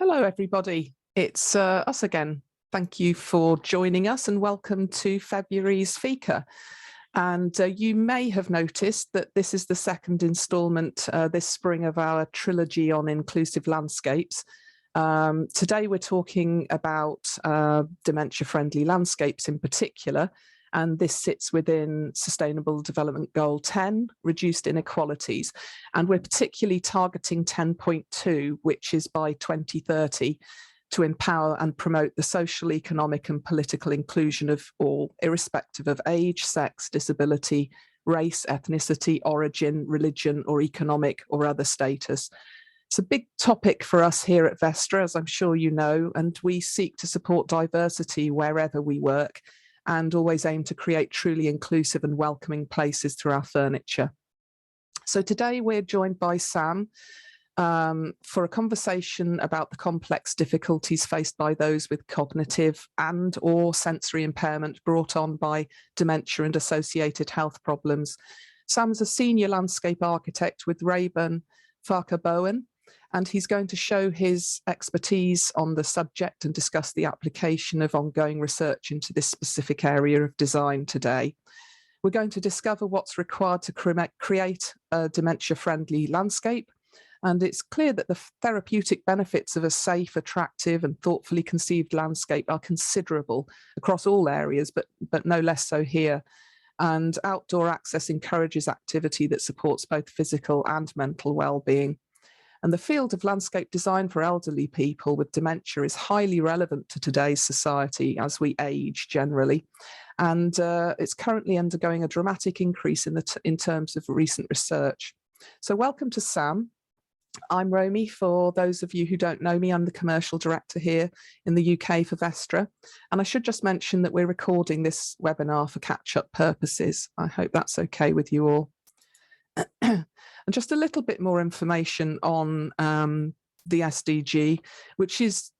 Hello, everybody. It's us again. Thank you for joining us and welcome to February's Fika. And you may have noticed that this is the second instalment this spring of our trilogy on inclusive landscapes. Today we're talking about dementia-friendly landscapes in particular, and this sits within Sustainable Development Goal 10, Reduced Inequalities. And we're particularly targeting 10.2, which is by 2030, to empower and promote the social, economic and political inclusion of all, irrespective of age, sex, disability, race, ethnicity, origin, religion or economic or other status. It's a big topic for us here at Vestra, as I'm sure you know, and we seek to support diversity wherever we work and always aim to create truly inclusive and welcoming places through our furniture. So today we're joined by Sam for a conversation about the complex difficulties faced by those with cognitive and or sensory impairment brought on by dementia and associated health problems. Sam's a senior landscape architect with RaeburnFarquharBowen, and he's going to show his expertise on the subject and discuss the application of ongoing research into this specific area of design today. We're going to discover what's required to create a dementia-friendly landscape, and it's clear that the therapeutic benefits of a safe, attractive and thoughtfully conceived landscape are considerable across all areas, but no less so here. And outdoor access encourages activity that supports both physical and mental well-being. And the field of landscape design for elderly people with dementia is highly relevant to today's society as we age generally. And it's currently undergoing a dramatic increase in terms of recent research. So welcome to Sam. I'm Romy. For those of you who don't know me, I'm the commercial director here in the UK for Vestra. And I should just mention that we're recording this webinar for catch-up purposes. I hope that's okay with you all. And just a little bit more information on the SDG, which is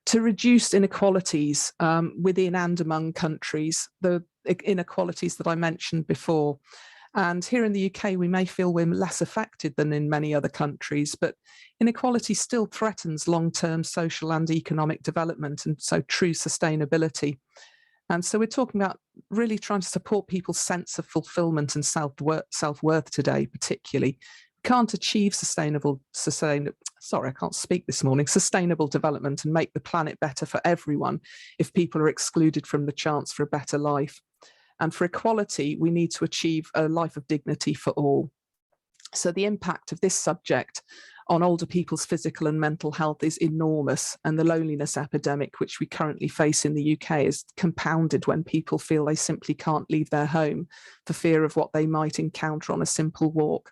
to reduce inequalities within and among countries, the inequalities that I mentioned before. And here in the UK, we may feel we're less affected than in many other countries, but inequality still threatens long-term social and economic development, and so true sustainability. And so we're talking about really trying to support people's sense of fulfillment and self-worth today, particularly. We can't achieve sustainable development and make the planet better for everyone if people are excluded from the chance for a better life. And for equality, we need to achieve a life of dignity for all. So the impact of this subject on older people's physical and mental health is enormous, and the loneliness epidemic which we currently face in the UK is compounded when people feel they simply can't leave their home for fear of what they might encounter on a simple walk.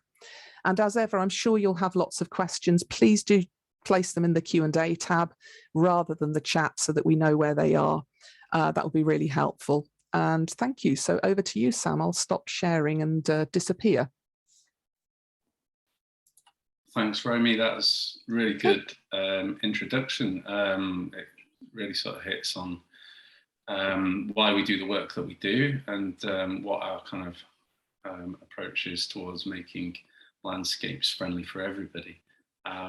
And as ever, I'm sure you'll have lots of questions. Please do place them in the Q&A tab rather than the chat so that we know where they are. That would be really helpful. And thank you. So over to you, Sam. I'll stop sharing and disappear. Thanks, Romy. That's really good introduction. It really sort of hits on why we do the work that we do and what our kind of approach is towards making landscapes friendly for everybody. I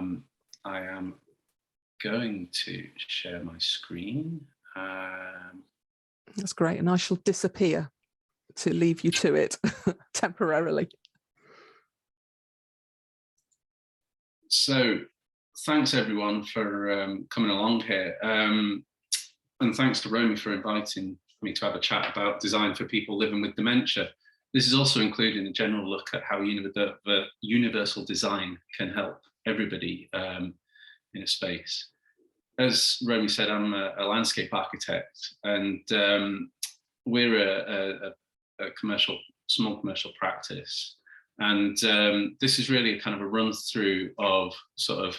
am going to share my screen. That's great. And I shall disappear to leave you to it temporarily. So thanks everyone for coming along here. And thanks to Romy for inviting me to have a chat about design for people living with dementia. This is also including a general look at how universal design can help everybody in a space. As Romy said, I'm a landscape architect, and we're a small commercial practice. And this is really a kind of a run through of sort of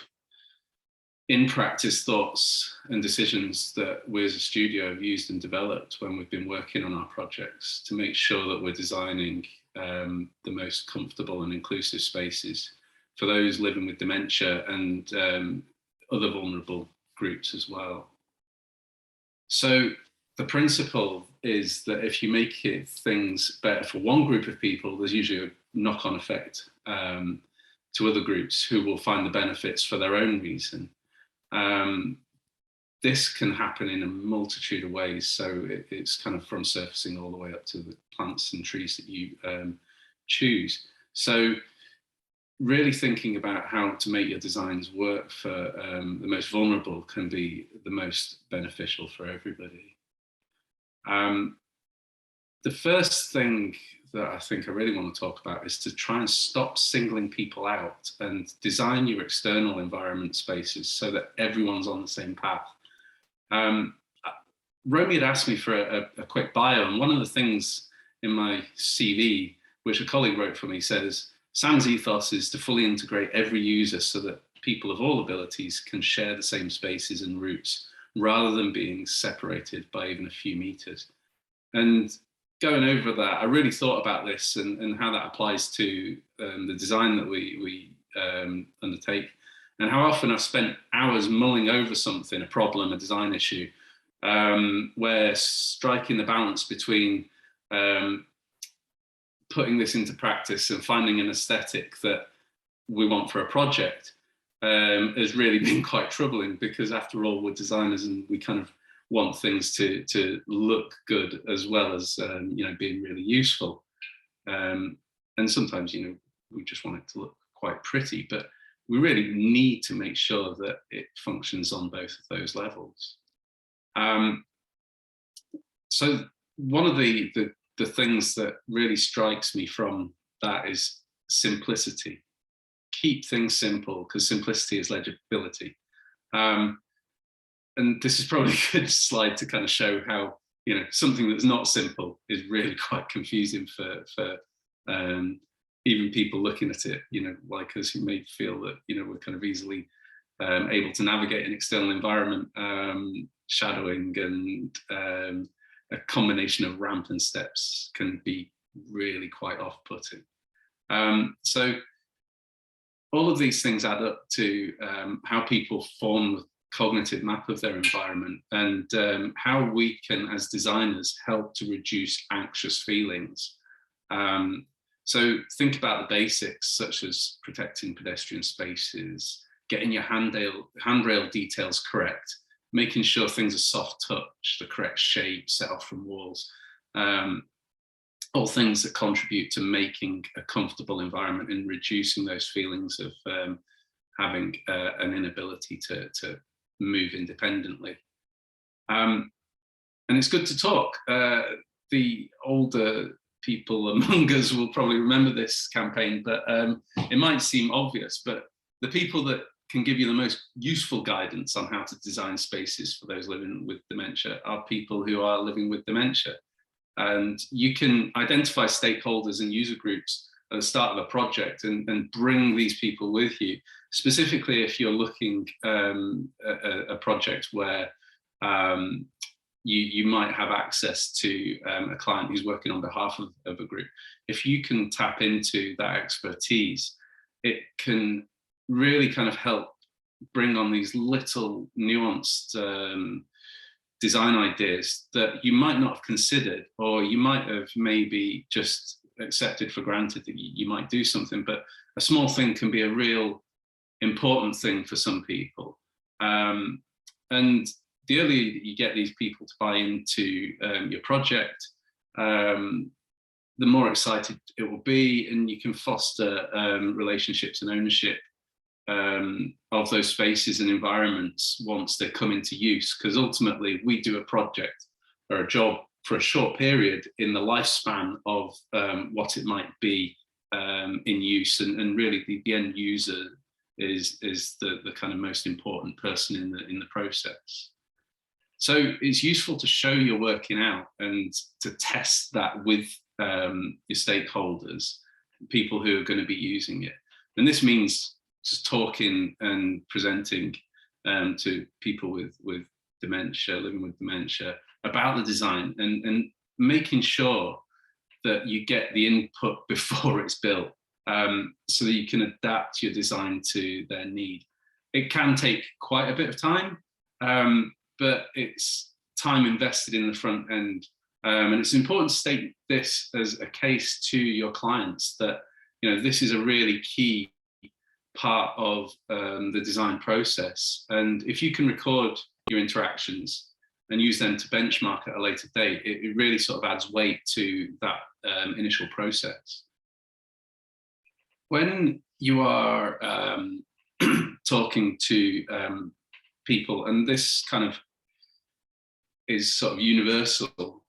in practice thoughts and decisions that we as a studio have used and developed when we've been working on our projects to make sure that we're designing the most comfortable and inclusive spaces for those living with dementia and other vulnerable groups as well. So the principle is that if you make things better for one group of people, there's usually a knock-on effect to other groups who will find the benefits for their own reason. This can happen in a multitude of ways. So it's kind of from surfacing all the way up to the plants and trees that you choose. So really thinking about how to make your designs work for the most vulnerable can be the most beneficial for everybody. The first thing that I think I really want to talk about is to try and stop singling people out and design your external environment spaces so that everyone's on the same path. Romy had asked me for a quick bio, and one of the things in my CV, which a colleague wrote for me, says, Sam's ethos is to fully integrate every user so that people of all abilities can share the same spaces and routes, rather than being separated by even a few meters. And going over that, I really thought about this and how that applies to the design that we undertake, and how often I've spent hours mulling over something, a problem, a design issue, where striking the balance between putting this into practice and finding an aesthetic that we want for a project has really been quite troubling, because after all, we're designers and we kind of want things to look good as well as being really useful. And sometimes we just want it to look quite pretty, but we really need to make sure that it functions on both of those levels. So one of the things that really strikes me from that is simplicity. Keep things simple, because simplicity is legibility. And this is probably a good slide to kind of show how something that's not simple is really quite confusing for even people looking at it, like us, who may feel that we're kind of easily able to navigate an external environment. Shadowing and a combination of ramp and steps can be really quite off-putting. So all of these things add up to how people form the cognitive map of their environment, and how we can, as designers, help to reduce anxious feelings. So think about the basics, such as protecting pedestrian spaces, getting your handrail details correct, making sure things are soft touch, the correct shape, set off from walls, all things that contribute to making a comfortable environment and reducing those feelings of having an inability to move independently. And it's good to talk. The older people among us will probably remember this campaign, but it might seem obvious, but the people that can give you the most useful guidance on how to design spaces for those living with dementia are people who are living with dementia. And you can identify stakeholders and user groups at the start of a project and bring these people with you, specifically if you're looking at a project where you might have access to a client who's working on behalf of a group. If you can tap into that expertise, it can really kind of help bring on these little nuanced design ideas that you might not have considered, or you might have maybe just accepted for granted that you might do something, but a small thing can be a real important thing for some people. And the earlier you get these people to buy into your project, the more excited it will be, and you can foster relationships and ownership of those spaces and environments once they come into use. Because ultimately we do a project or a job for a short period in the lifespan of what it might be in use, and really the end user is the kind of most important person in the process. So it's useful to show you're working out and to test that with your stakeholders, people who are going to be using it. And this means just talking and presenting to people with dementia, living with dementia, about the design, and making sure that you get the input before it's built, so that you can adapt your design to their need. It can take quite a bit of time, but it's time invested in the front end. And it's important to state this as a case to your clients that, this is a really key part of the design process. And if you can record your interactions and use them to benchmark at a later date, it really sort of adds weight to that initial process. When you are talking to people, and this kind of is sort of universal,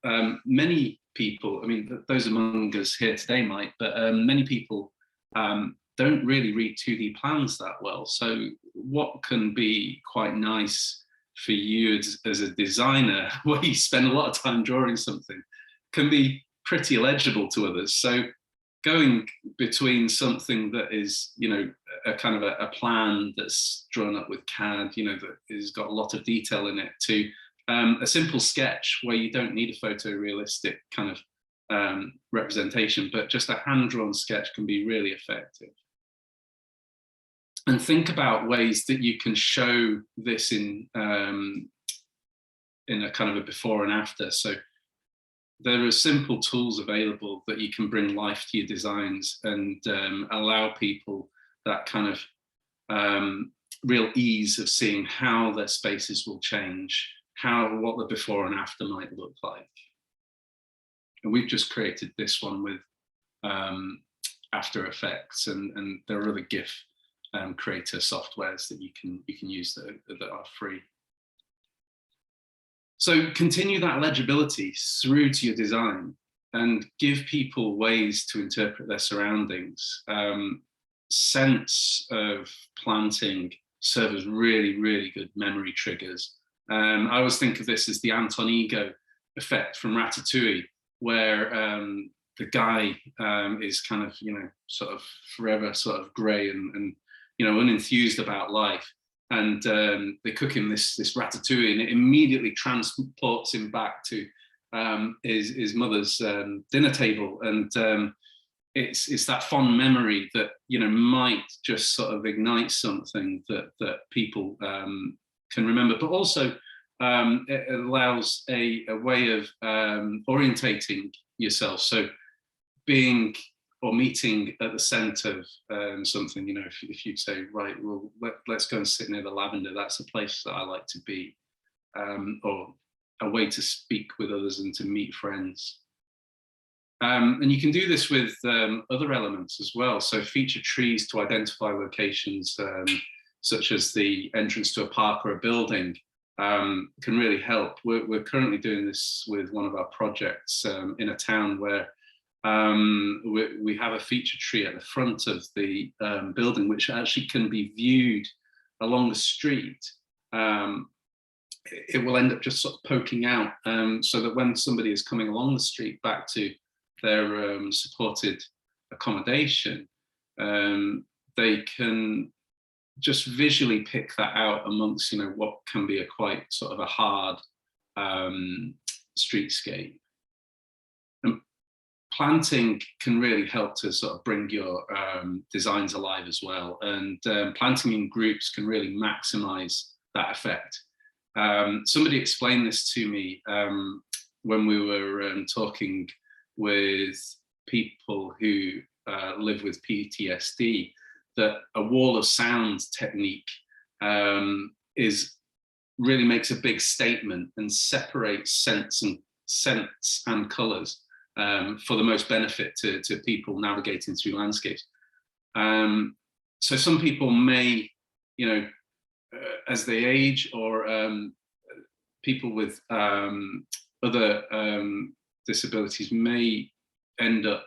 many people, I mean, those among us here today might, but many people don't really read 2D plans that well. So what can be quite nice for you as a designer, where you spend a lot of time drawing something, can be pretty illegible to others. So going between something that is, you know, a kind of a plan that's drawn up with CAD, you know, that has got a lot of detail in it, to a simple sketch where you don't need a photorealistic kind of representation, but just a hand-drawn sketch can be really effective. And think about ways that you can show this in a kind of a before and after. So there are simple tools available that you can bring life to your designs and allow people that kind of real ease of seeing how their spaces will change, what the before and after might look like. And we've just created this one with After Effects, and there are other GIF creator softwares that you can use that are free. So continue that legibility through to your design and give people ways to interpret their surroundings. Sense of planting serve as really, really good memory triggers. I always think of this as the Anton Ego effect from Ratatouille, where the guy is kind of, you know, sort of forever sort of grey and you know, unenthused about life. And they cook him this ratatouille, and it immediately transports him back to his mother's dinner table. And it's that fond memory that, you know, might just sort of ignite something that people can remember, but also it allows a way of orientating yourself. So being or meeting at the centre of something, you know, if you'd say, right, well, let's go and sit near the lavender, that's a place that I like to be, or a way to speak with others and to meet friends. And you can do this with other elements as well. So feature trees to identify locations, such as the entrance to a park or a building, can really help. We're currently doing this with one of our projects in a town where we have a feature tree at the front of the building, which actually can be viewed along the street. It will end up just sort of poking out, so that when somebody is coming along the street back to their supported accommodation, they can just visually pick that out amongst, you know, what can be a quite sort of a hard streetscape. Planting can really help to sort of bring your designs alive as well. And planting in groups can really maximize that effect. Somebody explained this to me when we were talking with people who live with PTSD, that a wall of sound technique really makes a big statement and separates sense and colours. For the most benefit to people navigating through landscapes. So some people may, you know, as they age, or people with other disabilities may end up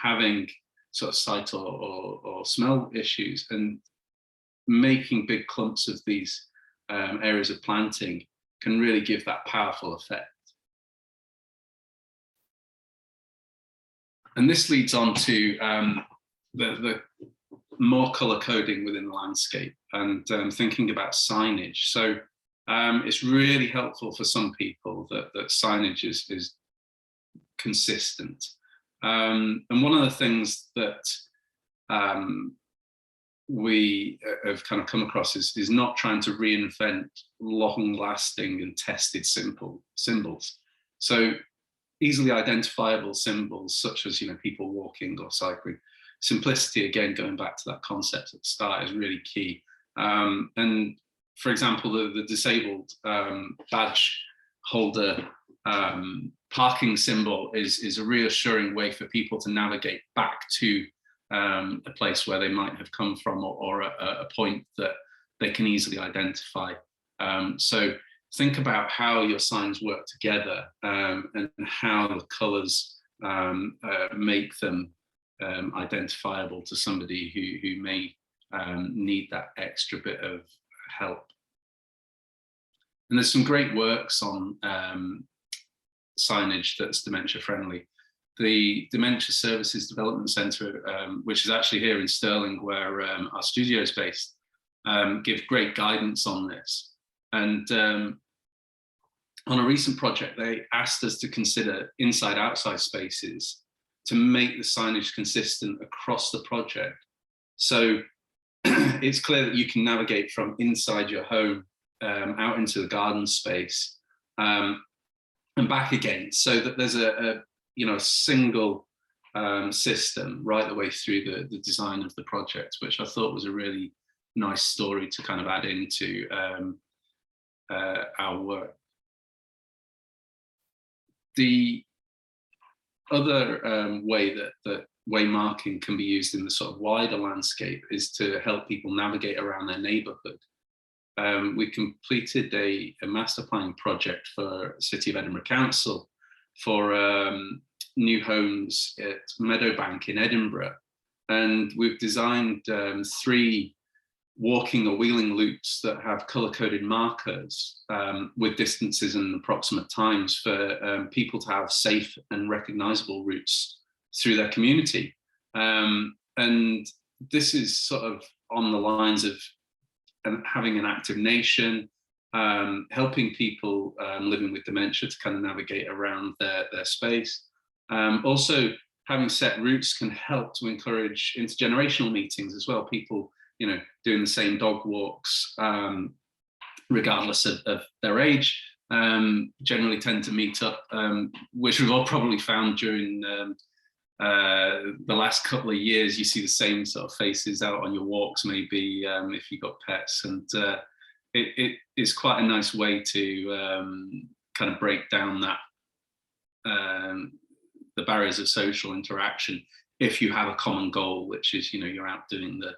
having sort of sight or smell issues, and making big clumps of these areas of planting can really give that powerful effect. And this leads on to the more colour coding within the landscape, and thinking about signage. So it's really helpful for some people that signage is consistent. And one of the things that we have kind of come across is not trying to reinvent long-lasting and tested symbols. So easily identifiable symbols, such as, you know, people walking or cycling, simplicity, again, going back to that concept at the start, is really key. And for example, the disabled badge holder parking symbol is a reassuring way for people to navigate back to a place where they might have come from, or a point that they can easily identify. So think about how your signs work together, and how the colours make them identifiable to somebody who may need that extra bit of help. And there's some great works on signage that's dementia friendly. The Dementia Services Development Centre, which is actually here in Stirling, where our studio is based, give great guidance on this. And on a recent project, they asked us to consider inside-outside spaces to make the signage consistent across the project. So it's clear that you can navigate from inside your home out into the garden space and back again, so that there's a single system right the way through the design of the project, which I thought was a really nice story to kind of add into our work. The other way that waymarking can be used in the sort of wider landscape is to help people navigate around their neighbourhood. We completed a master planning project for City of Edinburgh Council for new homes at Meadowbank in Edinburgh. And we've designed 3 walking or wheeling loops that have colour-coded markers with distances and approximate times for people to have safe and recognisable routes through their community. And this is sort of on the lines of having an active nation, helping people living with dementia to kind of navigate around their space. Also, having set routes can help to encourage intergenerational meetings as well. People, doing the same dog walks, regardless of their age, generally tend to meet up, which we've all probably found during the last couple of years. You see the same sort of faces out on your walks, maybe if you've got pets, and it is quite a nice way to kind of break down that the barriers of social interaction if you have a common goal, which is you're out doing the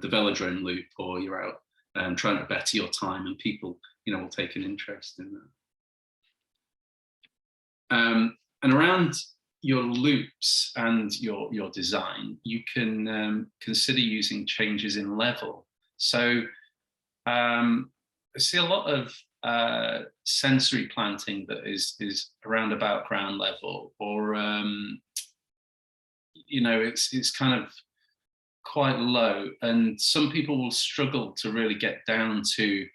velodrome loop, or you're out trying to better your time, and people will take an interest in that. And around your loops and your design, you can consider using changes in level. So I see a lot of sensory planting that is around about ground level, or it's kind of quite low, and some people will struggle to really get down to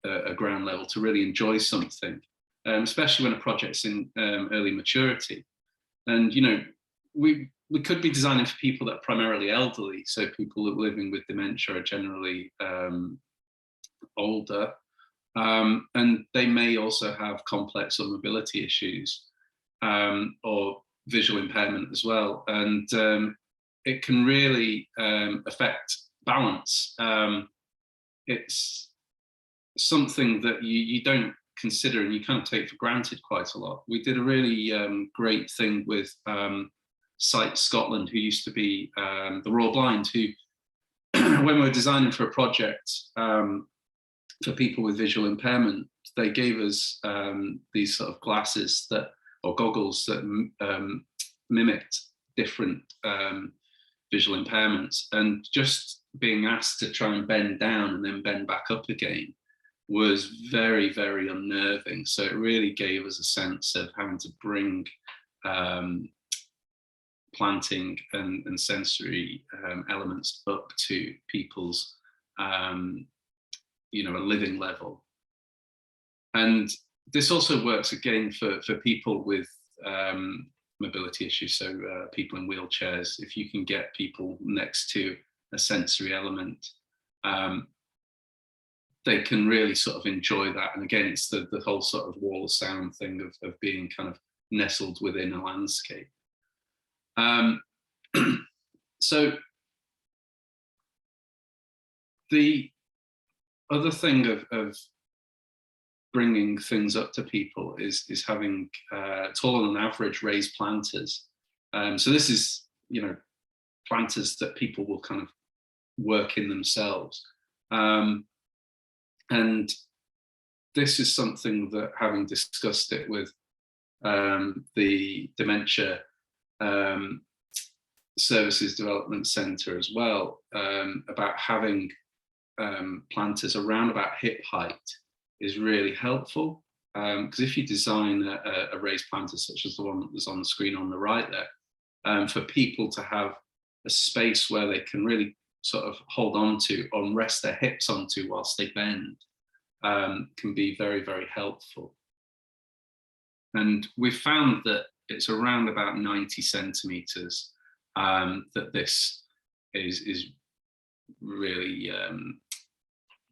a ground level to really enjoy something, especially when a project's in early maturity. And we could be designing for people that are primarily elderly, so people that are living with dementia are generally older, and they may also have complex or mobility issues, or visual impairment as well, and it can really affect balance. It's something that you don't consider and you kind of take for granted quite a lot. We did a really great thing with Sight Scotland, who used to be the Raw Blind, who when we were designing for a project for people with visual impairment, they gave us these sort of glasses or goggles that mimicked different visual impairments, and just being asked to try and bend down and then bend back up again was very, very unnerving. So it really gave us a sense of having to bring planting and sensory elements up to people's a living level. And this also works again for people with mobility issues, so people in wheelchairs. If you can get people next to a sensory element, they can really sort of enjoy that. And again, it's the whole sort of wall of sound thing of being kind of nestled within a landscape. So the other thing of bringing things up to people is having taller than average raised planters. So this is, planters that people will kind of work in themselves. And this is something that, having discussed it with the Dementia Services Development Centre as well, about having planters around about hip height is really helpful. Because if you design a raised planter such as the one that's on the screen on the right there, for people to have a space where they can really sort of hold on to or rest their hips onto whilst they bend, can be very, very helpful. And we've found that it's around about 90 centimeters that this is really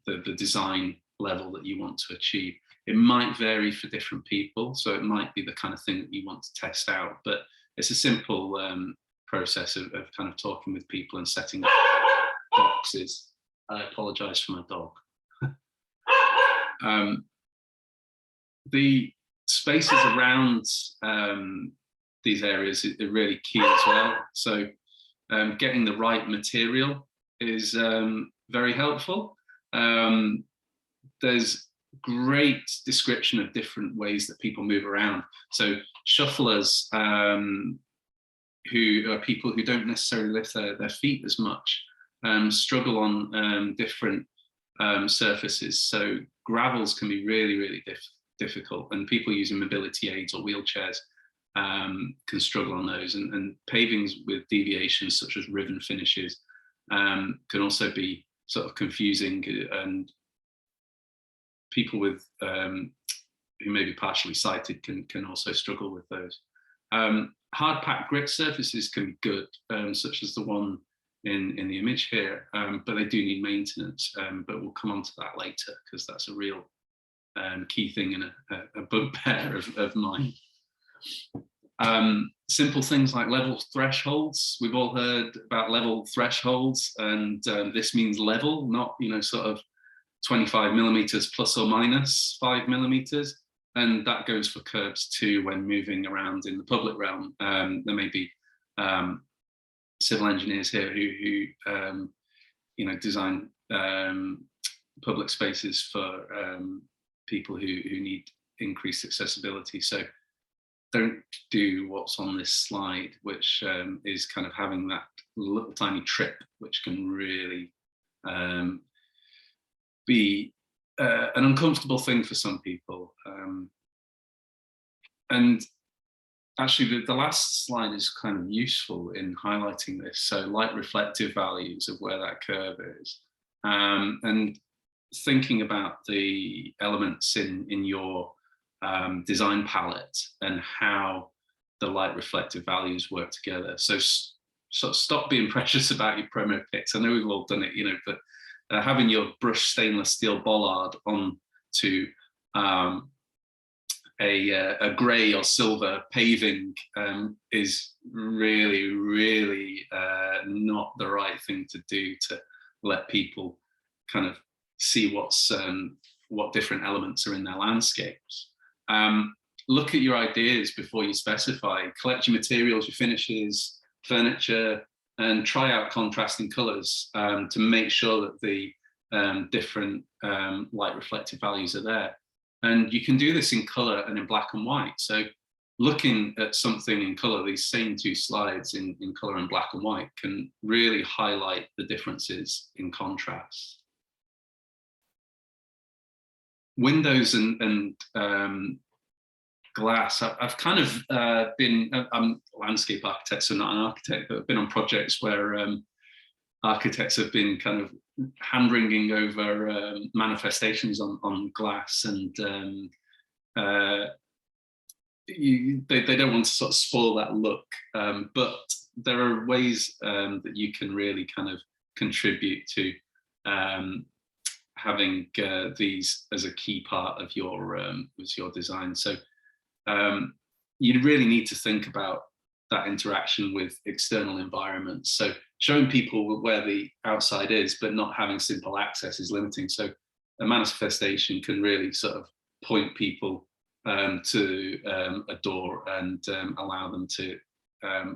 the design level that you want to achieve. It might vary for different people, so it might be the kind of thing that you want to test out, but it's a simple process of kind of talking with people and setting up boxes. I apologize for my dog. The spaces around these areas are really key as well. So getting the right material is very helpful. There's great description of different ways that people move around. So shufflers, who are people who don't necessarily lift their feet as much, struggle on different surfaces. So gravels can be really, really difficult, and people using mobility aids or wheelchairs can struggle on those. And pavings with deviations such as riven finishes can also be sort of confusing, and people with who may be partially sighted can also struggle with those. Hard packed grit surfaces can be good, such as the one in the image here, but they do need maintenance. But we'll come on to that later, because that's a real key thing and a bugbear of mine. Simple things like level thresholds. We've all heard about level thresholds, and this means level, not sort of 25 millimeters plus or minus 5 millimeters. And that goes for curbs too when moving around in the public realm. There may be civil engineers here who design public spaces for people who need increased accessibility. So don't do what's on this slide, which is kind of having that little tiny trip, which can really be an uncomfortable thing for some people. And actually, the last slide is kind of useful in highlighting this. So light reflective values of where that curve is, and thinking about the elements in your design palette and how the light reflective values work together. So stop being precious about your promo picks. I know we've all done it, but having your brushed stainless steel bollard onto a grey or silver paving is really, really not the right thing to do to let people kind of see what different elements are in their landscapes. Look at your ideas before you specify. Collect your materials, your finishes, furniture, and try out contrasting colours to make sure that the different light reflective values are there. And you can do this in colour and in black and white. So looking at something in colour, these same two slides in colour and black and white can really highlight the differences in contrast. Windows and glass. I've kind of I'm a landscape architect, so not an architect, but I've been on projects where architects have been kind of hand-wringing over manifestations on glass, and they don't want to sort of spoil that look, but there are ways that you can really kind of contribute to having these as a key part of your design. So you really need to think about that interaction with external environments. So showing people where the outside is, but not having simple access is limiting. So a manifestation can really sort of point people to a door and allow them to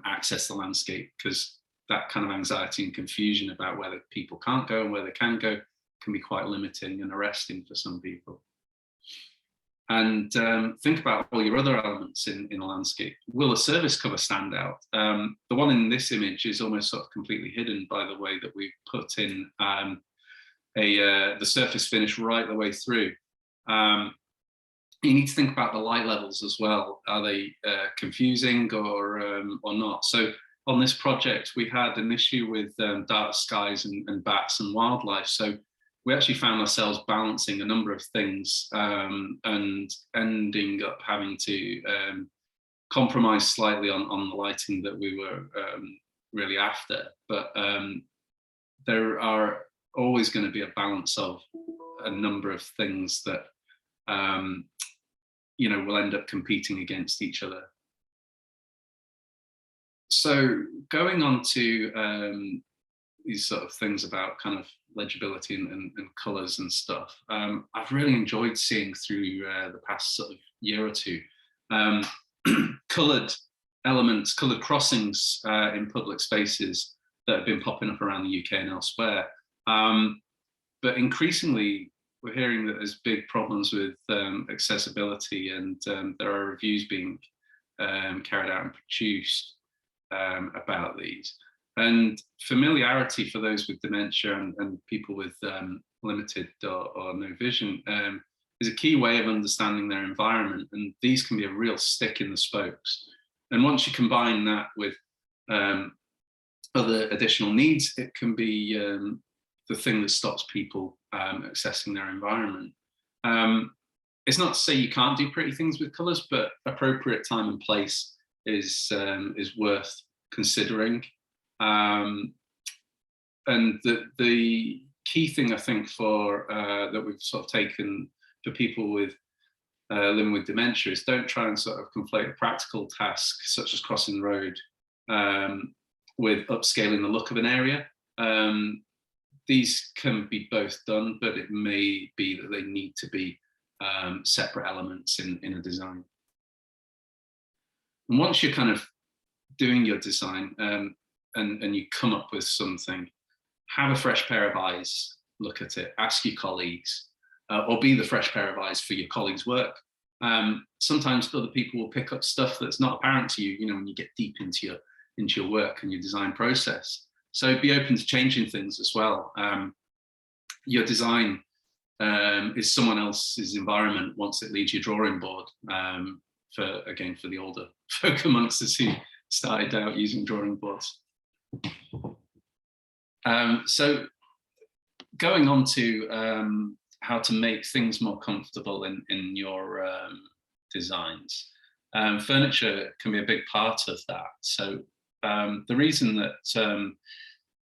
access the landscape, because that kind of anxiety and confusion about whether people can't go and where they can go can be quite limiting and arresting for some people. And think about all your other elements in a landscape. Will a service cover stand out? The one in this image is almost sort of completely hidden by the way that we've put in the surface finish right the way through. You need to think about the light levels as well. Are they confusing or not? So on this project, we had an issue with dark skies and bats and wildlife. So we actually found ourselves balancing a number of things and ending up having to compromise slightly on the lighting that we were really after. But there are always going to be a balance of a number of things that will end up competing against each other. So going on to these sort of things about kind of legibility and colours and stuff, I've really enjoyed seeing through the past sort of year or two coloured elements, coloured crossings in public spaces that have been popping up around the UK and elsewhere. But increasingly, we're hearing that there's big problems with accessibility, and there are reviews being carried out and produced about these. And familiarity for those with dementia and people with limited or no vision is a key way of understanding their environment. And these can be a real stick in the spokes. And once you combine that with other additional needs, it can be the thing that stops people accessing their environment. It's not to say you can't do pretty things with colours, but appropriate time and place is worth considering. And the key thing, I think, for that we've sort of taken for people with living with dementia is don't try and sort of conflate a practical task such as crossing the road with upscaling the look of an area. These can be both done, but it may be that they need to be separate elements in a design. And once you're kind of doing your design and you come up with something, have a fresh pair of eyes, look at it, ask your colleagues, or be the fresh pair of eyes for your colleagues' work. Sometimes other people will pick up stuff that's not apparent to you, when you get deep into your work and your design process. So be open to changing things as well. Your design is someone else's environment once it leaves your drawing board, for the older folk amongst us who started out using drawing boards. So going on to how to make things more comfortable in your designs. Furniture can be a big part of that. So the reason that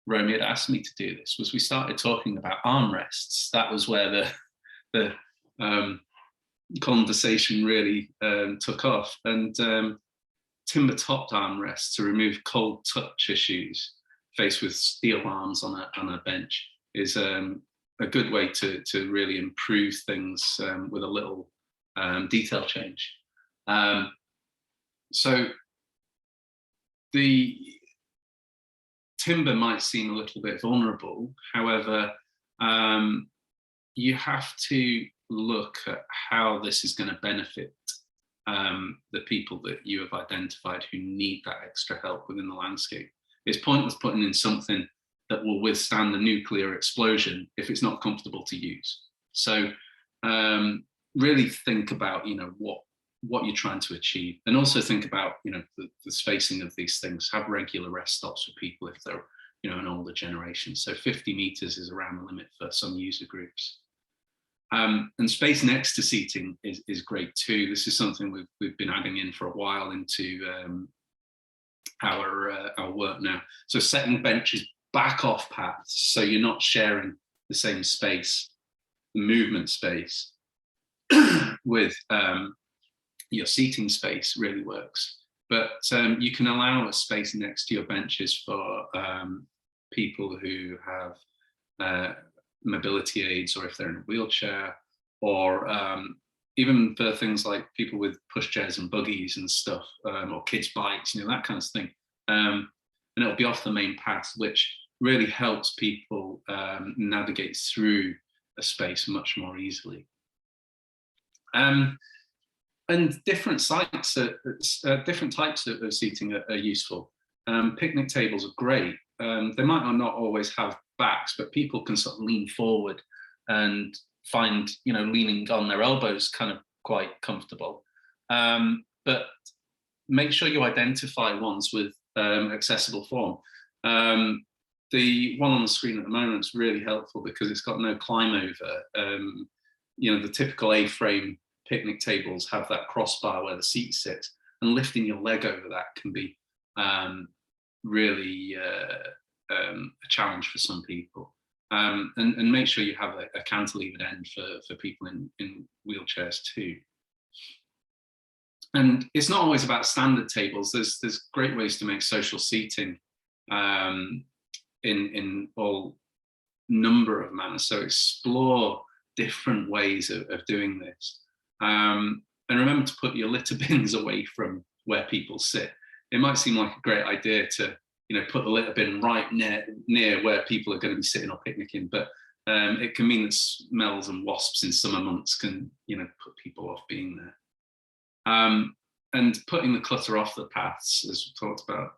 Romy had asked me to do this was we started talking about armrests. That was where the conversation really took off. And timber-topped armrests to remove cold touch issues faced with steel arms on a bench is a good way to really improve things with a little detail change. So the timber might seem a little bit vulnerable. However, you have to look at how this is going to benefit the people that you have identified who need that extra help within the landscape. It's pointless putting in something that will withstand the nuclear explosion if it's not comfortable to use. So really think about, what you're trying to achieve, and also think about, the spacing of these things. Have regular rest stops for people if they're, an older generation. So 50 meters is around the limit for some user groups. And space next to seating is great too. This is something we've been adding in for a while into our work now. So setting benches back off paths, so you're not sharing the same space, the movement space, with your seating space really works. But you can allow a space next to your benches for people who have mobility aids, or if they're in a wheelchair, or even for things like people with pushchairs and buggies and stuff, or kids' bikes, that kind of thing. And it'll be off the main path, which really helps people navigate through a space much more easily. And different sites, different types of seating are useful. Picnic tables are great. They might not always have backs, but people can sort of lean forward and find, leaning on their elbows kind of quite comfortable. But make sure you identify ones with accessible form. The one on the screen at the moment is really helpful because it's got no climb over. The typical A-frame picnic tables have that crossbar where the seat sits, and lifting your leg over that can be really a challenge for some people. And make sure you have a cantilevered end for people in wheelchairs too. And it's not always about standard tables. There's great ways to make social seating in all number of manners. So explore different ways of doing this. And remember to put your litter bins away from where people sit. It might seem like a great idea to, put the litter bin right near where people are going to be sitting or picnicking, but it can mean that smells and wasps in summer months can, put people off being there. And putting the clutter off the paths, as we talked about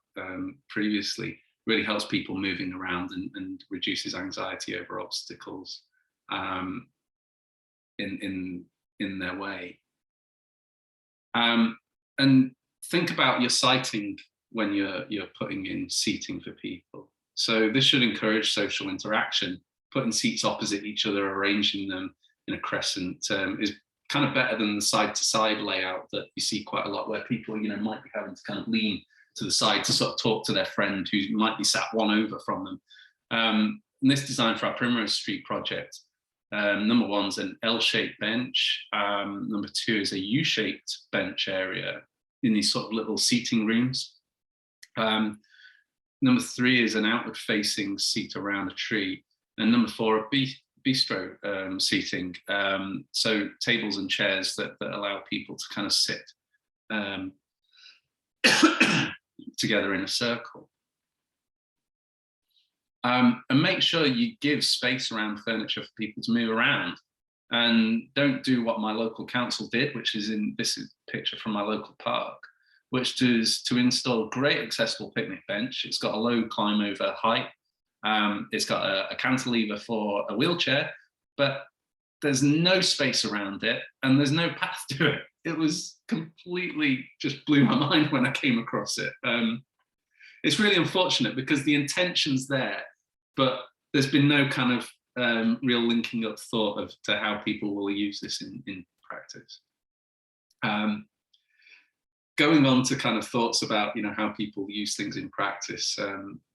previously, really helps people moving around and reduces anxiety over obstacles in their way. And think about your siting when you're putting in seating for people. So this should encourage social interaction. Putting seats opposite each other, arranging them in a crescent is kind of better than the side-to-side layout that you see quite a lot, where people, might be having to kind of lean to the side to sort of talk to their friend who might be sat one over from them. And this design for our Primrose Street project, number one's an L-shaped bench. Number two is a U-shaped bench area in these sort of little seating rooms. Number three is an outward-facing seat around a tree. And number four, a bistro seating. So tables and chairs that allow people to kind of sit together in a circle. And make sure you give space around furniture for people to move around, and don't do what my local council did, which is this is a picture from my local park, which is to install a great accessible picnic bench. It's got a low climb over height. It's got a cantilever for a wheelchair, but there's no space around it and there's no path to it. It was completely just blew my mind when I came across it. It's really unfortunate because the intention's there, but there's been no kind of real linking up thought to how people will use this in practice. Going on to kind of thoughts about how people use things in practice.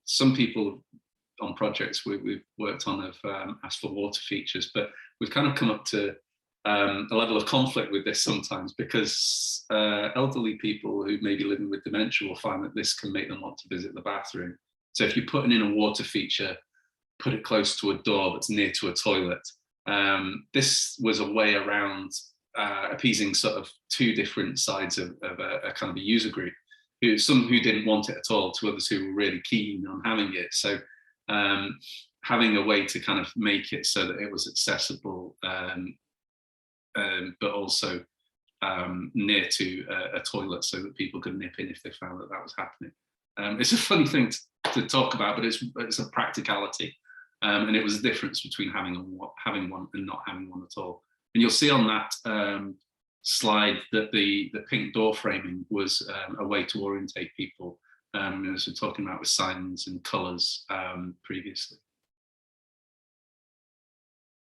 Some people on projects we've worked on have asked for water features, but we've kind of come up to a level of conflict with this sometimes, because elderly people who may be living with dementia will find that this can make them want to visit the bathroom. So if you're putting in a water feature, put it close to a door that's near to a toilet. This was a way around appeasing sort of two different sides of a kind of a user group, some who didn't want it at all to others who were really keen on having it. So having a way to kind of make it so that it was accessible, but also near to a toilet so that people could nip in if they found that was happening. It's a funny thing to talk about, but it's a practicality. And it was the difference between having one and not having one at all. And you'll see on that slide that the pink door framing was a way to orientate people, as we're talking about with signs and colours previously.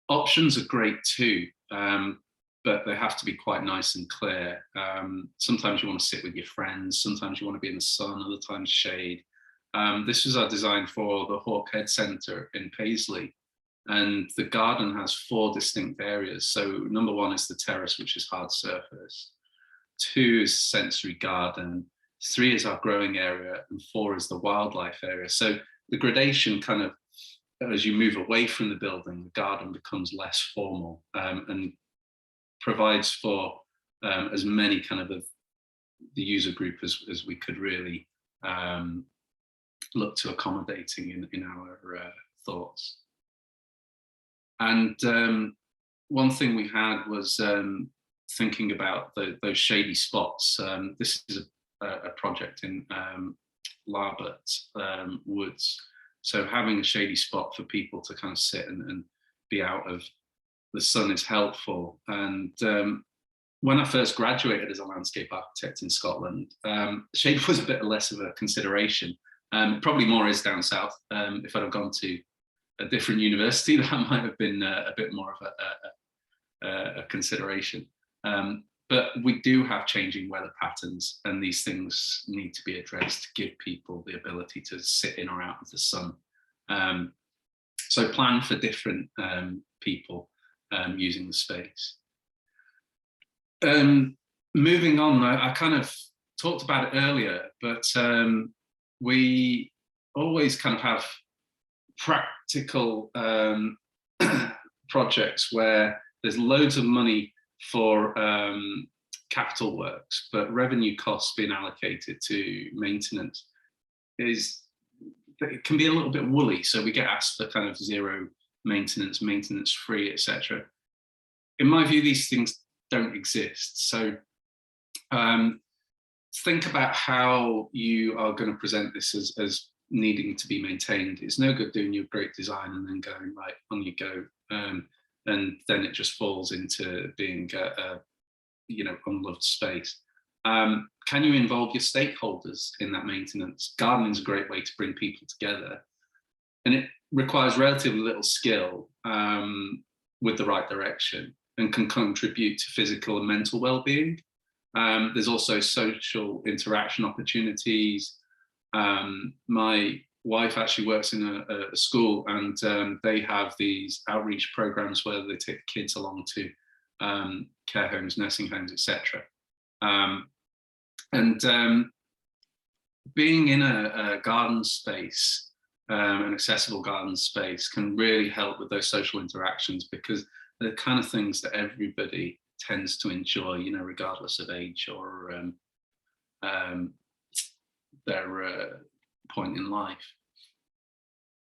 Options are great too, but they have to be quite nice and clear. Sometimes you want to sit with your friends, sometimes you want to be in the sun, other times shade. This was our design for the Hawkhead Centre in Paisley. And the garden has 4 distinct areas. So number 1 is the terrace, which is hard surface. 2 is sensory garden. 3 is our growing area, and 4 is the wildlife area. So the gradation kind of, as you move away from the building, the garden becomes less formal, and provides for as many kind of the user group as we could really look to accommodating in our thoughts. And one thing we had was thinking about those shady spots. This is a project in Larbert Woods. So having a shady spot for people to kind of sit and be out of the sun is helpful. And when I first graduated as a landscape architect in Scotland, shade was a bit less of a consideration. Probably more is down south. If I'd have gone to a different university, that might have been a bit more of a consideration. But we do have changing weather patterns, and these things need to be addressed to give people the ability to sit in or out of the sun. So plan for different people using the space. Moving on, I kind of talked about it earlier, but we always kind of have practical projects where there's loads of money for capital works, but revenue costs being allocated to maintenance it can be a little bit woolly. So we get asked for kind of zero maintenance, maintenance free, etc. In my view, these things don't exist. So think about how you are going to present this as needing to be maintained. It's no good doing your great design and then going, right, on you go. And then it just falls into being a unloved space. Can you involve your stakeholders in that maintenance? Gardening is a great way to bring people together, and it requires relatively little skill with the right direction, and can contribute to physical and mental well-being. There's also social interaction opportunities. My wife actually works in a school, and they have these outreach programs where they take kids along to care homes, nursing homes, etc. Being in a garden space, an accessible garden space, can really help with those social interactions, because they're the kind of things that everybody tends to enjoy, regardless of age or their point in life.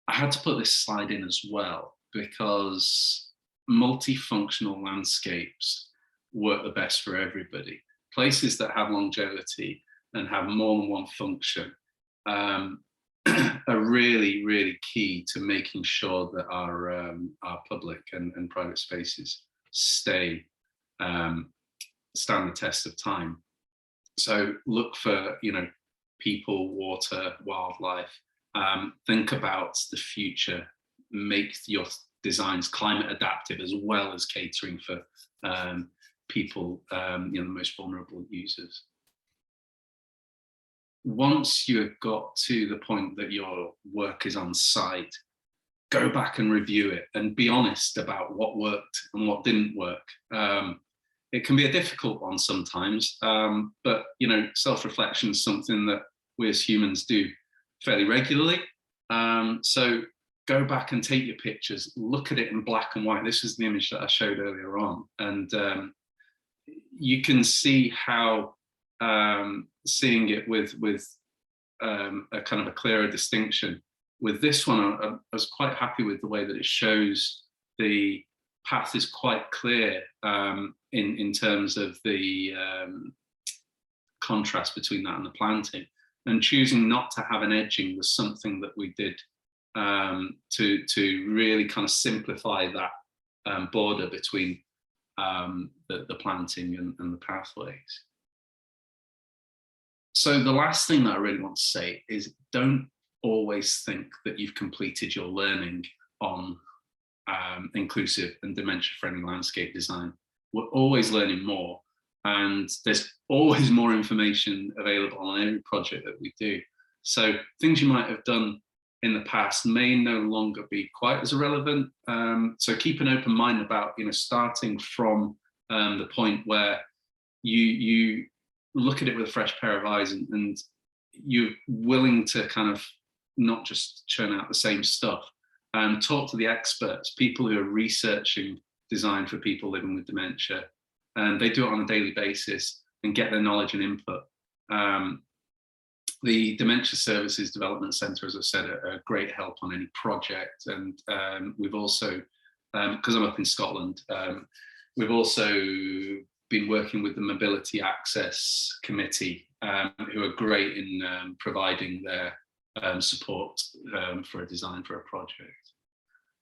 I had to put this slide in as well because multifunctional landscapes work the best for everybody. Places that have longevity and have more than one function are really, really key to making sure that our public and private spaces stand the test of time. So look for, people, water, wildlife. Think about the future. Make your designs climate adaptive, as well as catering for people, the most vulnerable users. Once you have got to the point that your work is on site, go back and review it and be honest about what worked and what didn't work. It can be a difficult one sometimes, but self-reflection is something that we as humans do fairly regularly. So go back and take your pictures, look at it in black and white. This is the image that I showed earlier on, and you can see how seeing it with a kind of a clearer distinction. With this one, I was quite happy with the way that it shows the path is quite clear in terms of the contrast between that and the planting. And choosing not to have an edging was something that we did to really kind of simplify that border between the planting and the pathways. So the last thing that I really want to say is, don't always think that you've completed your learning on inclusive and dementia-friendly landscape design. We're always learning more, and there's always more information available on every project that we do. So things you might have done in the past may no longer be quite as relevant. So keep an open mind about starting from the point where you look at it with a fresh pair of eyes, and you're willing to kind of not just churn out the same stuff. Talk to the experts, people who are researching design for people living with dementia, and they do it on a daily basis and get their knowledge and input. The Dementia Services Development Centre, as I said, are a great help on any project. And we've also, because I'm up in Scotland, we've also been working with the Mobility Access Committee, who are great in providing their support for a design for a project.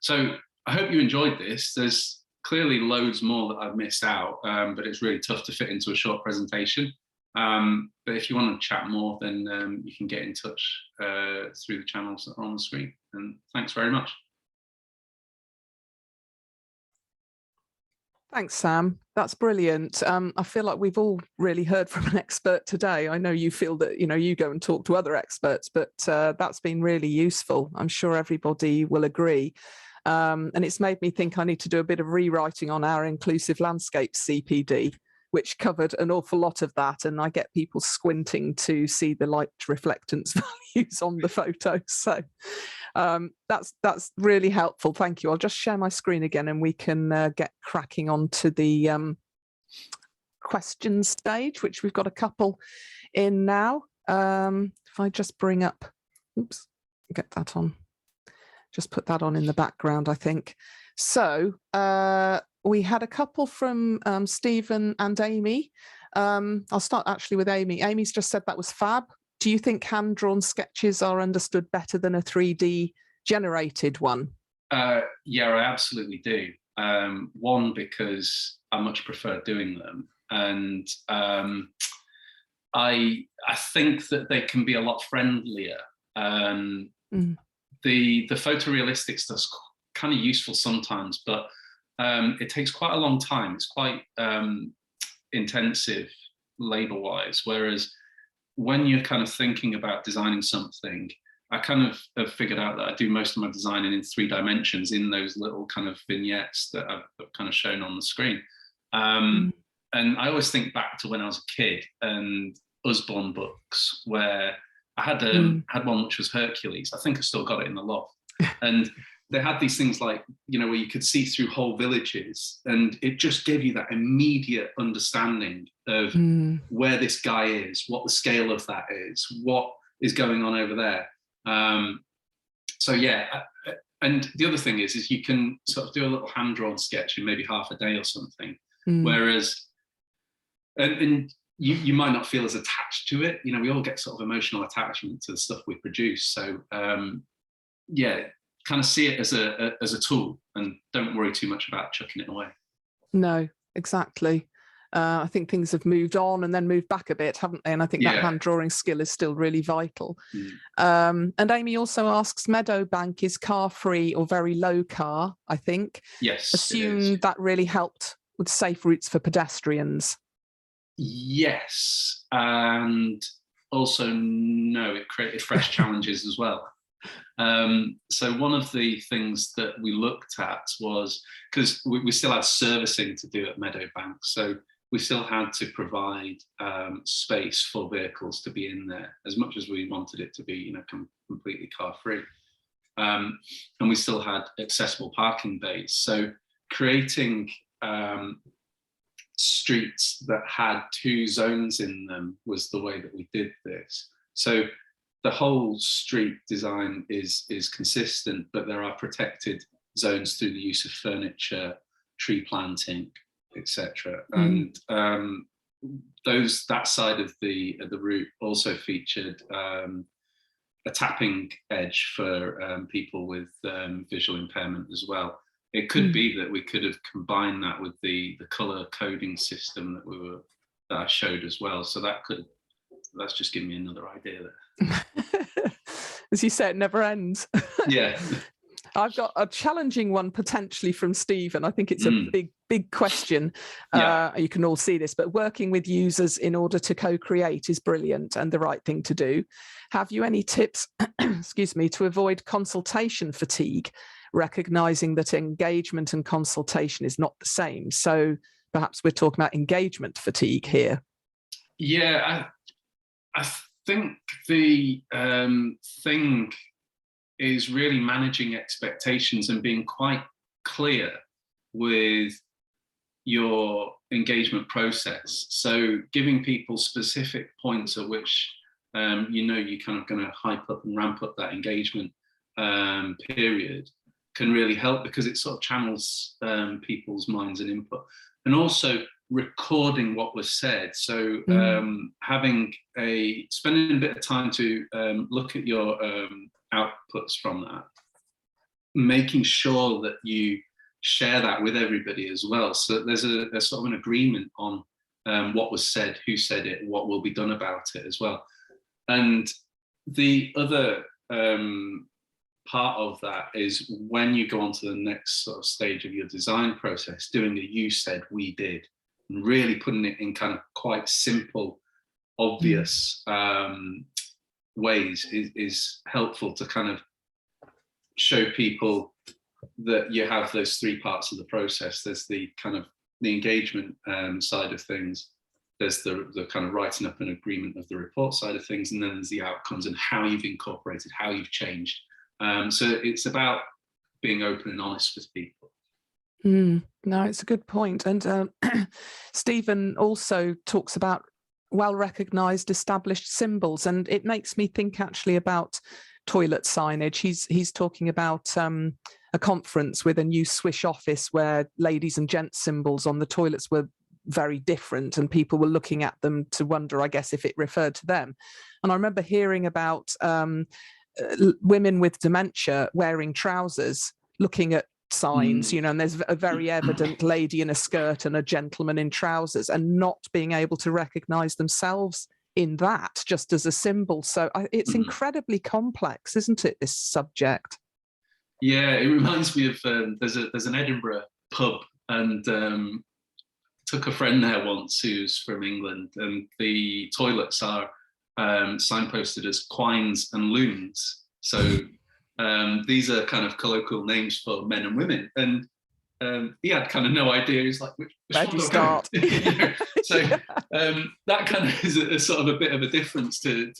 So I hope you enjoyed this. There's clearly loads more that I've missed out, but it's really tough to fit into a short presentation. But if you want to chat more, then you can get in touch through the channels that are on the screen. And thanks very much. Thanks, Sam. That's brilliant. I feel like we've all really heard from an expert today. I know you feel that, you go and talk to other experts, but that's been really useful. I'm sure everybody will agree. And it's made me think I need to do a bit of rewriting on our inclusive landscape CPD, which covered an awful lot of that. And I get people squinting to see the light reflectance values on the photos. So that's really helpful. Thank you. I'll just share my screen again and we can get cracking onto the question stage, which we've got a couple in now. If I just bring up, oops, get that on. Just put that on in the background, I think. So we had a couple from Stephen and Amy. I'll start actually with Amy. Amy's just said that was fab. Do you think hand-drawn sketches are understood better than a 3D generated one? Yeah, I absolutely do. One, because I much prefer doing them. And I think that they can be a lot friendlier. The photorealistic stuff's kind of useful sometimes, but it takes quite a long time. It's quite intensive labor-wise, whereas when you're kind of thinking about designing something, I kind of have figured out that I do most of my designing in 3 dimensions in those little kind of vignettes that I've kind of shown on the screen. And I always think back to when I was a kid and Usborne books, where I had had one which was Hercules. I think I still got it in the loft. And they had these things like, where you could see through whole villages, and it just gave you that immediate understanding of where this guy is, what the scale of that is, what is going on over there. So yeah, and the other thing is you can sort of do a little hand-drawn sketch in maybe half a day or something, whereas, and you might not feel as attached to it. We all get sort of emotional attachment to the stuff we produce. So yeah, kind of see it as a tool and don't worry too much about chucking it away. No, exactly. I think things have moved on and then moved back a bit, haven't they? And I think that hand drawing skill is still really vital. And Amy also asks, Meadowbank is car free or very low car, I think. Yes. Assume that really helped with safe routes for pedestrians. Yes. And also, no, it created fresh challenges as well. So one of the things that we looked at was, because we still had servicing to do at Meadowbank, so we still had to provide space for vehicles to be in there, as much as we wanted it to be, completely car-free. And we still had accessible parking bays. So creating streets that had 2 zones in them was the way that we did this. So the whole street design is consistent, but there are protected zones through the use of furniture, tree planting, etc. And that side of the route also featured a tapping edge for people with visual impairment as well. It could be that we could have combined that with the color coding system that I showed as well. So that's just given me another idea there. As you say, it never ends. Yeah. I've got a challenging one potentially from Stephen. I think it's a big question. You can all see this, but working with users in order to co-create is brilliant and the right thing to do. Have you any tips, excuse me, to avoid consultation fatigue, recognizing that engagement and consultation is not the same? So perhaps we're talking about engagement fatigue here. Yeah, I think the thing is really managing expectations and being quite clear with your engagement process. So giving people specific points at which you're kind of going to hype up and ramp up that engagement period can really help, because it sort of channels people's minds and input. And also recording what was said. So spending a bit of time to look at your outputs from that, making sure that you share that with everybody as well. So there's a sort of an agreement on what was said, who said it, what will be done about it as well. And the other part of that is when you go on to the next sort of stage of your design process, doing a you said, we did, and really putting it in kind of quite simple, obvious ways is helpful to kind of show people that you have those three parts of the process. There's the kind of the engagement side of things, there's the kind of writing up an agreement of the report side of things, and then there's the outcomes and how you've incorporated, how you've changed. So it's about being open and honest with people. No, it's a good point. And Stephen also talks about well-recognized established symbols, and it makes me think actually about toilet signage. He's talking about a conference with a new Swiss office where ladies and gents symbols on the toilets were very different, and people were looking at them to wonder, I guess, if it referred to them. And I remember hearing about women with dementia wearing trousers, looking at signs, and there's a very evident lady in a skirt and a gentleman in trousers, and not being able to recognize themselves in that just as a symbol. So it's incredibly complex, isn't it, this subject? Yeah, it reminds me of there's an Edinburgh pub, and took a friend there once who's from England, and the toilets are signposted as quines and loons. So these are kind of colloquial names for men and women, and he had kind of no idea. He's like, which where do you start? So that kind of is a sort of a bit of a difference to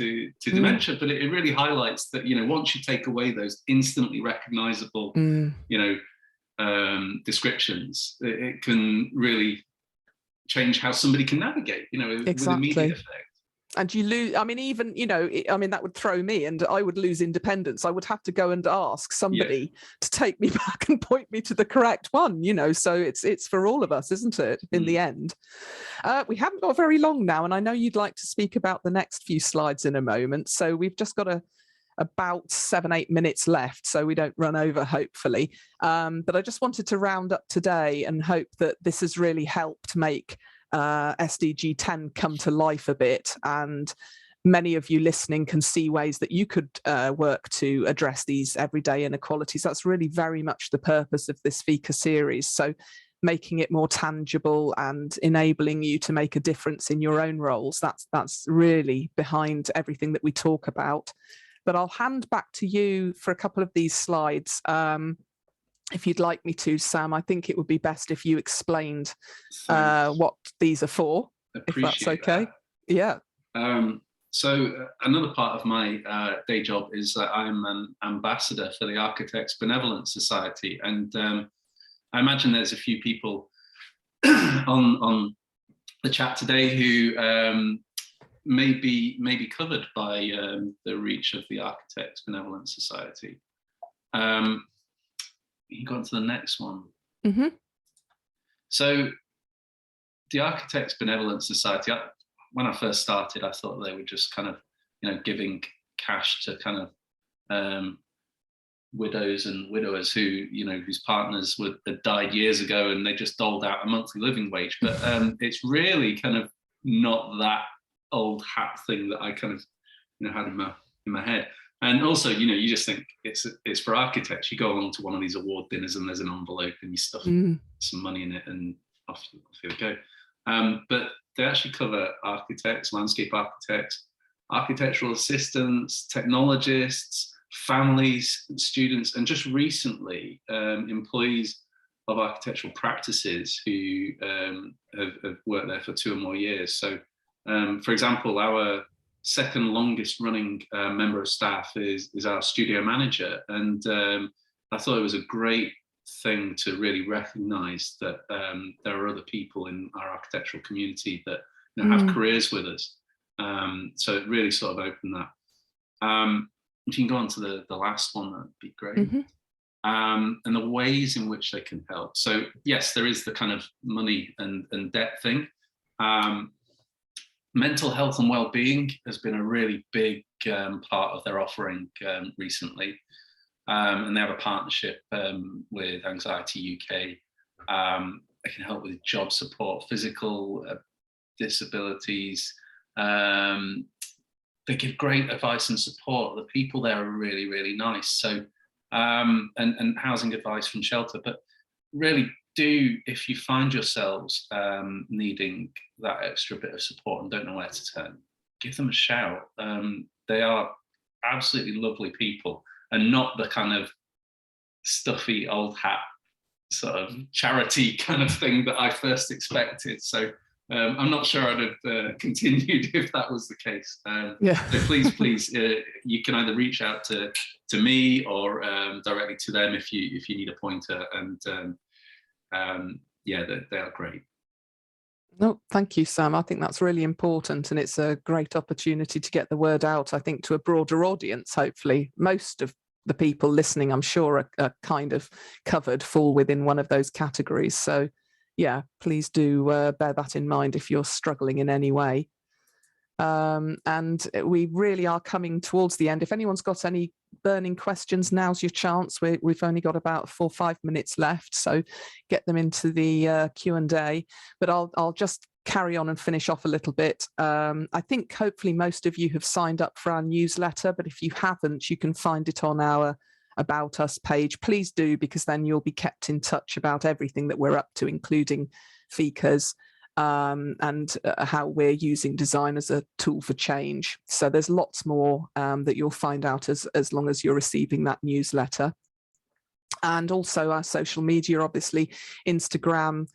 dementia, but it really highlights that, once you take away those instantly recognizable, descriptions, it can really change how somebody can navigate, with immediate effect. And you lose, even, that would throw me, and I would lose independence. I would have to go and ask somebody to take me back and point me to the correct one, so it's for all of us, isn't it, in the end? We haven't got very long now, and I know you'd like to speak about the next few slides in a moment. So we've just got about 7-8 minutes left, so we don't run over, hopefully. But I just wanted to round up today and hope that this has really helped make SDG 10 come to life a bit, and many of you listening can see ways that you could work to address these everyday inequalities. That's really very much the purpose of this Fika series. So making it more tangible and enabling you to make a difference in your own roles, that's really behind everything that we talk about. But I'll hand back to you for a couple of these slides. If you'd like me to, Sam, I think it would be best if you explained what these are for, if that's okay. Yeah. So another part of my day job is that I'm an ambassador for the Architects Benevolent Society, and I imagine there's a few people on the chat today who may be covered by the reach of the Architects Benevolent Society. You go on to the next one. So the Architects Benevolent Society, when I first started, I thought they were just kind of, giving cash to kind of widows and widowers who, whose partners had died years ago, and they just doled out a monthly living wage. But it's really kind of not that old hat thing that I kind of, had in my head. And also, you just think it's for architects. You go along to one of these award dinners and there's an envelope and you stuff some money in it and off you go. But they actually cover architects, landscape architects, architectural assistants, technologists, families, students, and just recently employees of architectural practices who have worked there for 2 or more years. So For example, our second longest running member of staff is our studio manager, and I thought it was a great thing to really recognise that there are other people in our architectural community that have careers with us. So it really sort of opened that. If you can go on to the last one, that'd be great. And the ways in which they can help. So yes, there is the kind of money and debt thing. Mental health and well-being has been a really big part of their offering recently. And they have a partnership with Anxiety UK. They can help with job support, physical disabilities. They give great advice and support. The people there are really, really nice. So, and housing advice from shelter, but really do, if you find yourselves needing that extra bit of support and don't know where to turn, give them a shout. They are absolutely lovely people, and not the kind of stuffy old hat sort of charity kind of thing that I first expected. So I'm not sure I'd have continued if that was the case. So please, you can either reach out to me or directly to them if you need a pointer. And yeah, they are great. No, thank you, Sam. I think that's really important, and it's a great opportunity to get the word out, I think, to a broader audience. Hopefully, most of the people listening, I'm sure, are kind of covered, fall within one of those categories. So yeah, please do bear that in mind if you're struggling in any way. And we really are coming towards the end. If anyone's got any burning questions, now's your chance. We've only got about 4 or 5 minutes left, so get them into the Q&A. But I'll just carry on and finish off a little bit. I think hopefully most of you have signed up for our newsletter, but if you haven't, you can find it on our About Us page. Please do, because then you'll be kept in touch about everything that we're up to, including Fikas, and how we're using design as a tool for change. So there's lots more that you'll find out as long as you're receiving that newsletter. And also our social media, obviously, Instagram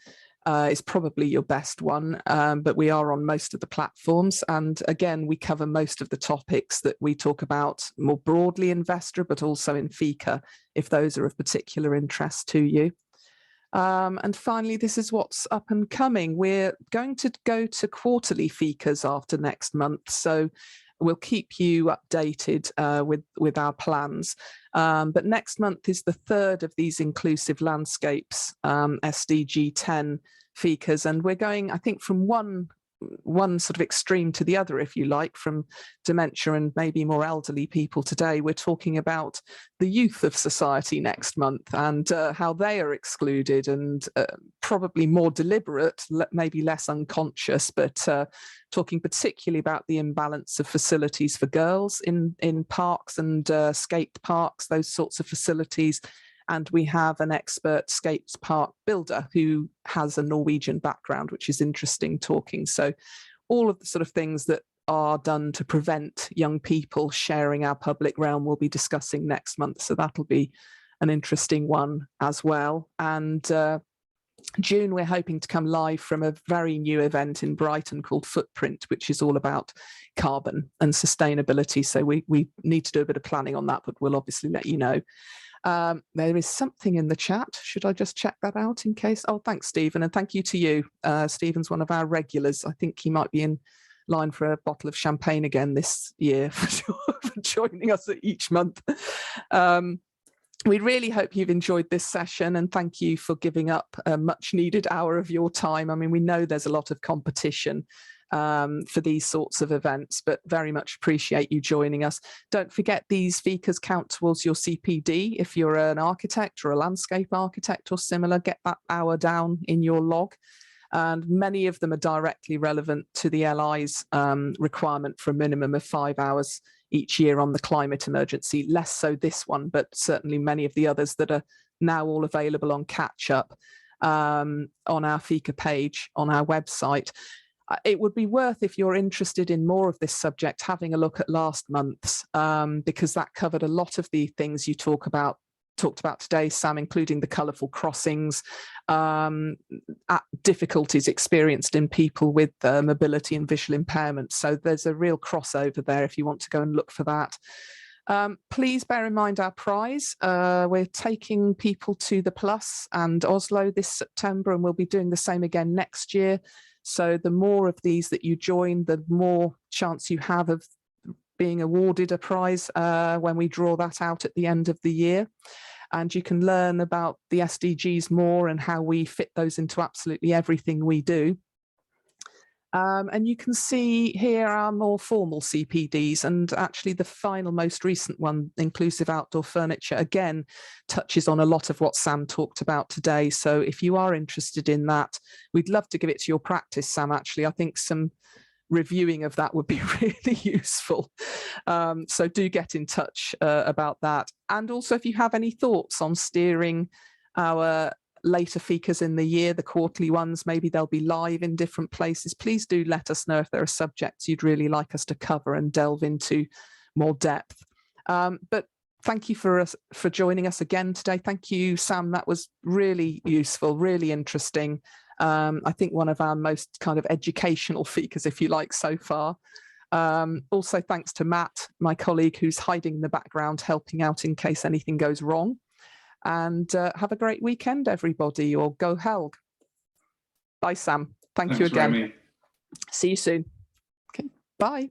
is probably your best one, but we are on most of the platforms. And again, we cover most of the topics that we talk about more broadly in Vestra, but also in Fika, if those are of particular interest to you. And finally, this is what's up and coming. We're going to go to quarterly Fikas after next month, so we'll keep you updated with our plans. But next month is the third of these inclusive landscapes SDG 10 Fikas, and we're going, I think, from one sort of extreme to the other, if you like, from dementia and maybe more elderly people today. We're talking about the youth of society next month and how they are excluded, and probably more deliberate, maybe less unconscious, but talking particularly about the imbalance of facilities for girls in parks and skate parks, those sorts of facilities. And we have an expert skate park builder who has a Norwegian background, which is interesting talking. So all of the sort of things that are done to prevent young people sharing our public realm we'll be discussing next month. So that'll be an interesting one as well. And June, we're hoping to come live from a very new event in Brighton called Footprint, which is all about carbon and sustainability. So we need to do a bit of planning on that, but we'll obviously let you know. There is something in the chat. Should I just check that out in case? Oh, thanks, Stephen. And thank you to you. Stephen's one of our regulars. I think he might be in line for a bottle of champagne again this year for joining us each month. We really hope you've enjoyed this session, and thank you for giving up a much needed hour of your time. I mean, we know there's a lot of competition for these sorts of events, but very much appreciate you joining us. Don't forget, these Fikas count towards your CPD. If you're an architect or a landscape architect or similar, get that hour down in your log. And many of them are directly relevant to the LI's requirement for a minimum of 5 hours each year on the climate emergency. Less so this one, but certainly many of the others that are now all available on catch up on our Fika page on our website. It would be worth, if you're interested in more of this subject, having a look at last month's, because that covered a lot of the things you talk about talked about today, Sam, including the colourful crossings, difficulties experienced in people with mobility and visual impairment. So there's a real crossover there if you want to go and look for that. Please bear in mind our prize. We're taking people to the Plus and Oslo this September, and we'll be doing the same again next year. So the more of these that you join, the more chance you have of being awarded a prize when we draw that out at the end of the year. And you can learn about the SDGs more and how we fit those into absolutely everything we do. And you can see here our more formal CPDs, and actually the final, most recent one, inclusive outdoor furniture, again, touches on a lot of what Sam talked about today. So if you are interested in that, we'd love to give it to your practice, Sam. Actually, I think some reviewing of that would be really useful. So do get in touch about that. And also, if you have any thoughts on steering our later Fikas in the year, the quarterly ones, maybe they'll be live in different places, please do let us know if there are subjects you'd really like us to cover and delve into more depth. But thank you for joining us again today. Thank you, Sam. That was really useful, really interesting. I think one of our most kind of educational Fikas, if you like, so far. Also, thanks to Matt, my colleague, who's hiding in the background, helping out in case anything goes wrong. And have a great weekend, everybody, or go Helg. Bye, Sam. Thanks you again. Romy. See you soon. Okay, bye.